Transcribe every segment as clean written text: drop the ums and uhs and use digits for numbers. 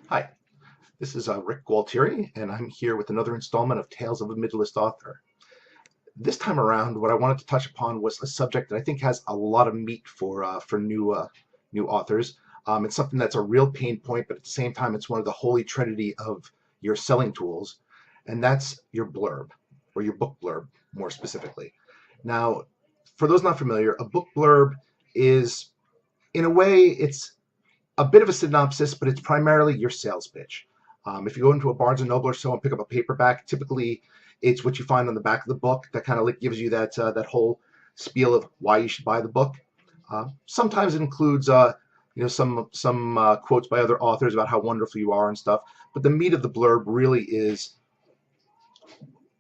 Hi, this is Rick Gualtieri, and I'm here with another installment of Tales of a Midlist Author. This time around, what I wanted to touch upon was a subject that I think has a lot of meat for new authors. It's something that's a real pain point, but at the same time, it's one of the holy trinity of your selling tools, and that's your blurb, or your book blurb, more specifically. Now, for those not familiar, a book blurb is, in a way, it's a bit of a synopsis, but it's primarily your sales pitch. If you go into a Barnes and Noble or so and pick up a paperback, typically it's what you find on the back of the book that kind of like gives you that whole spiel of why you should buy the book. Sometimes it includes some quotes by other authors about how wonderful you are and stuff. But the meat of the blurb really is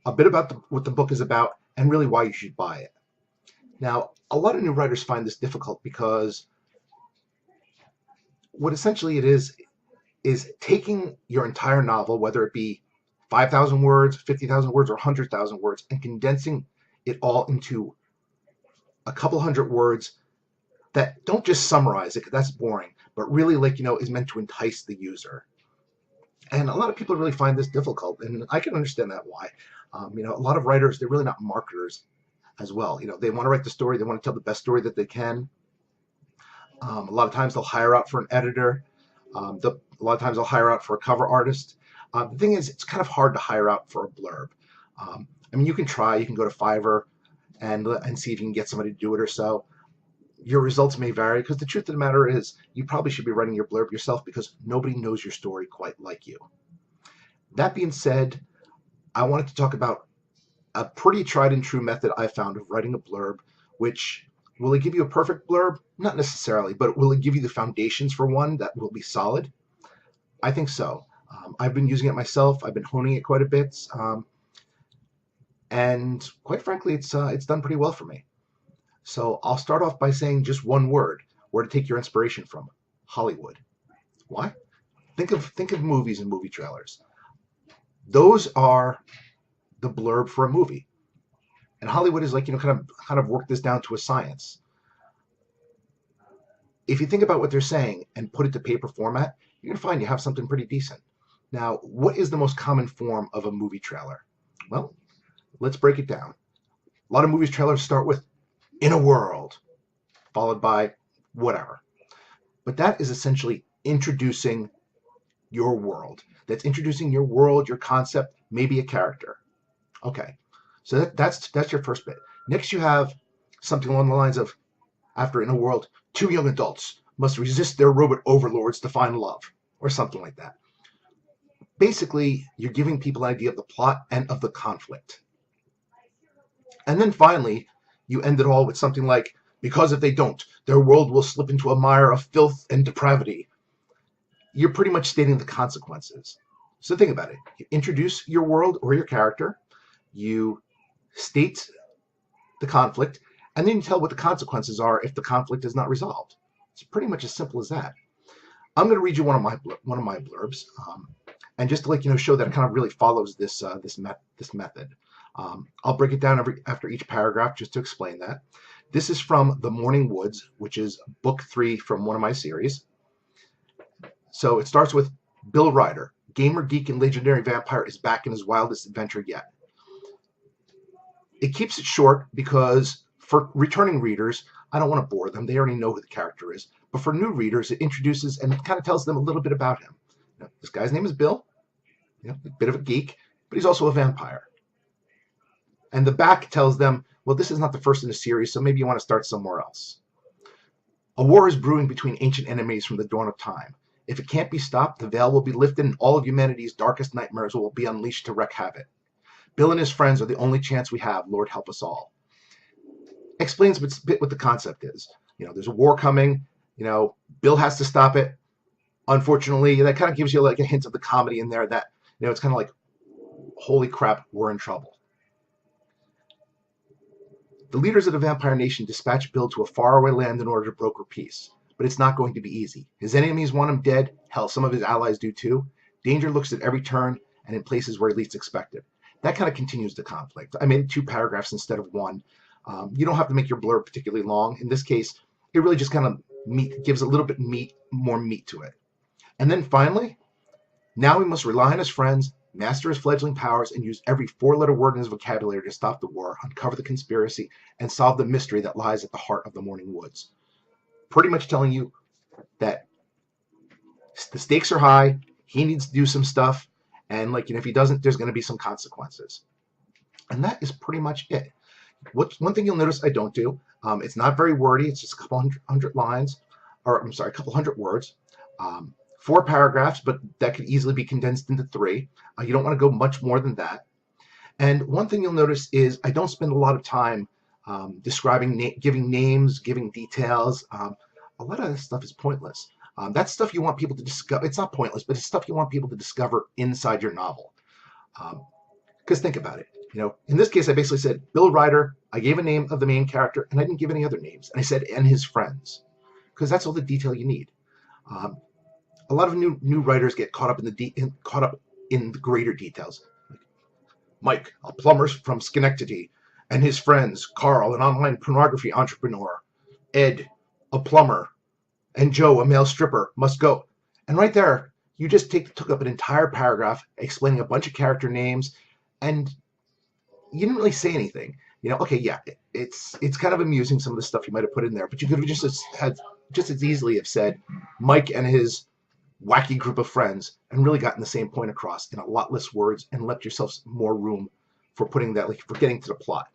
a bit about what the book is about and really why you should buy it. Now, a lot of new writers find this difficult because what essentially it is taking your entire novel, whether it be 5,000 words, 50,000 words, or 100,000 words, and condensing it all into a couple hundred words that don't just summarize it, because that's boring, but really, is meant to entice the user. And a lot of people really find this difficult, and I can understand that why. A lot of writers, they're really not marketers as well. They want to write the story, they want to tell the best story that they can. A lot of times they'll hire out for an editor. A lot of times they'll hire out for a cover artist. The thing is, it's kind of hard to hire out for a blurb. You can try. You can go to Fiverr and see if you can get somebody to do it or so. Your results may vary because the truth of the matter is you probably should be writing your blurb yourself because nobody knows your story quite like you. That being said, I wanted to talk about a pretty tried and true method I found of writing a blurb, which will it give you a perfect blurb? Not necessarily, but will it give you the foundations for one that will be solid? I think so. I've been using it myself. I've been honing it quite a bit, and quite frankly, it's done pretty well for me. So I'll start off by saying just one word, where to take your inspiration from: Hollywood. Why? Think of movies and movie trailers. Those are the blurb for a movie. And Hollywood is kind of work this down to a science. If you think about what they're saying and put it to paper format, you're gonna find you have something pretty decent. Now, what is the most common form of a movie trailer? Well, let's break it down. A lot of movies trailers start with "in a world," followed by whatever. But that is essentially introducing your world. That's introducing your world, your concept, maybe a character. Okay. So that's your first bit. Next, you have something along the lines of, after "in a world, two young adults must resist their robot overlords to find love," or something like that. Basically, you're giving people an idea of the plot and of the conflict. And then finally, you end it all with something like, "because if they don't, their world will slip into a mire of filth and depravity." You're pretty much stating the consequences. So think about it. You introduce your world or your character, you state the conflict, and then you tell what the consequences are if the conflict is not resolved. It's pretty much as simple as that. I'm going to read you one of my blurbs, and just to show that it kind of really follows this method. I'll break it down after each paragraph just to explain that. This is from The Morning Woods, which is book 3 from one of my series. So it starts with, "Bill Ryder, gamer, geek, and legendary vampire, is back in his wildest adventure yet." It keeps it short because for returning readers, I don't want to bore them. They already know who the character is. But for new readers, it introduces and it kind of tells them a little bit about him. This guy's name is Bill, a bit of a geek, but he's also a vampire. And the back tells them, well, this is not the first in the series, so maybe you want to start somewhere else. "A war is brewing between ancient enemies from the dawn of time. If it can't be stopped, the veil will be lifted and all of humanity's darkest nightmares will be unleashed to wreak havoc. Bill and his friends are the only chance we have. Lord help us all." Explains a bit what the concept is. There's a war coming. Bill has to stop it. Unfortunately, that kind of gives you like a hint of the comedy in there that, it's kind of like, holy crap, we're in trouble. "The leaders of the vampire nation dispatch Bill to a faraway land in order to broker peace. But it's not going to be easy. His enemies want him dead. Hell, some of his allies do too. Danger looks at every turn and in places where he least expected." That kind of continues the conflict. I made 2 paragraphs instead of 1. You don't have to make your blurb particularly long. In this case, it really just kind of gives a little bit more meat to it. And then finally, Now he must rely on his friends, master his fledgling powers, and use every four-letter word in his vocabulary to stop the war, uncover the conspiracy, and solve the mystery that lies at the heart of the Morning Woods. Pretty much telling you that the stakes are high, he needs to do some stuff, and if he doesn't, there's going to be some consequences. And that is pretty much it. One thing you'll notice I don't do, it's not very wordy, it's just a couple hundred lines, or I'm sorry, a couple hundred words. 4 paragraphs, but that could easily be condensed into 3. You don't want to go much more than that. And one thing you'll notice is I don't spend a lot of time describing, giving names, giving details. A lot of this stuff is pointless. That's stuff you want people to discover. It's not pointless, but it's stuff you want people to discover inside your novel. Because think about it. In this case, I basically said Bill Ryder. I gave a name of the main character, and I didn't give any other names. And I said, and his friends, because that's all the detail you need. A lot of new writers get caught up in the greater details. Mike, a plumber from Schenectady, and his friends, Carl, an online pornography entrepreneur, Ed, a plumber, and Joe, a male stripper, must go. And right there, you just took up an entire paragraph explaining a bunch of character names, and you didn't really say anything. Okay, yeah, it's kind of amusing, some of the stuff you might have put in there, but you could have just as easily have said Mike and his wacky group of friends and really gotten the same point across in a lot less words and left yourself more room for putting that, for getting to the plot.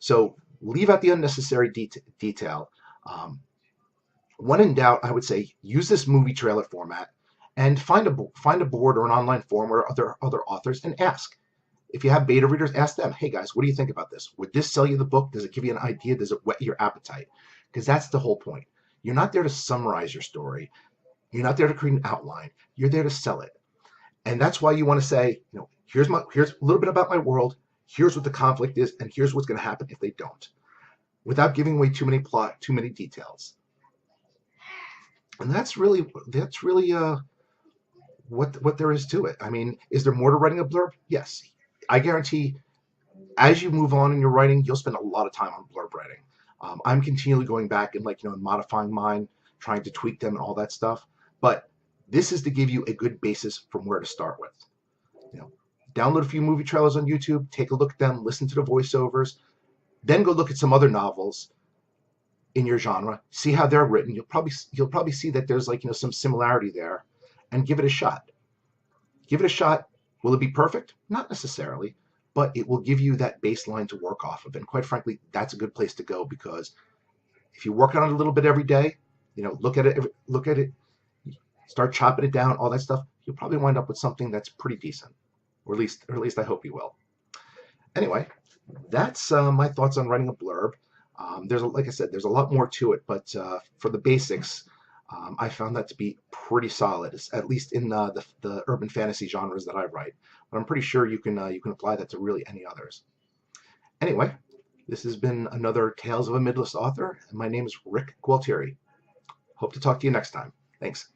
So leave out the unnecessary detail. When in doubt, I would say use this movie trailer format and find a board or an online forum or other authors and ask. If you have beta readers, ask them, hey guys, what do you think about this? Would this sell you the book? Does it give you an idea? Does it whet your appetite? Because that's the whole point. You're not there to summarize your story. You're not there to create an outline. You're there to sell it. And that's why you want to say, here's a little bit about my world. Here's what the conflict is, and here's what's going to happen if they don't, without giving away too many details. And that's really what there is to it. I mean, is there more to writing a blurb? Yes. I guarantee as you move on in your writing, you'll spend a lot of time on blurb writing. I'm continually going back and modifying mine, trying to tweak them and all that stuff. But this is to give you a good basis from where to start with. Download a few movie trailers on YouTube, take a look at them, listen to the voiceovers, then go look at some other novels in your genre, see how they're written. You'll probably see that there's some similarity there, and give it a shot. Give it a shot. Will it be perfect? Not necessarily, but it will give you that baseline to work off of. And quite frankly, that's a good place to go, because if you work on it a little bit every day, look at it, start chopping it down, all that stuff, you'll probably wind up with something that's pretty decent, or at least I hope you will. Anyway, that's my thoughts on writing a blurb. Like I said, there's a lot more to it, but for the basics, I found that to be pretty solid, at least in the urban fantasy genres that I write. But I'm pretty sure you can apply that to really any others. Anyway, this has been another Tales of a Midlist Author, and my name is Rick Gualtieri. Hope to talk to you next time. Thanks.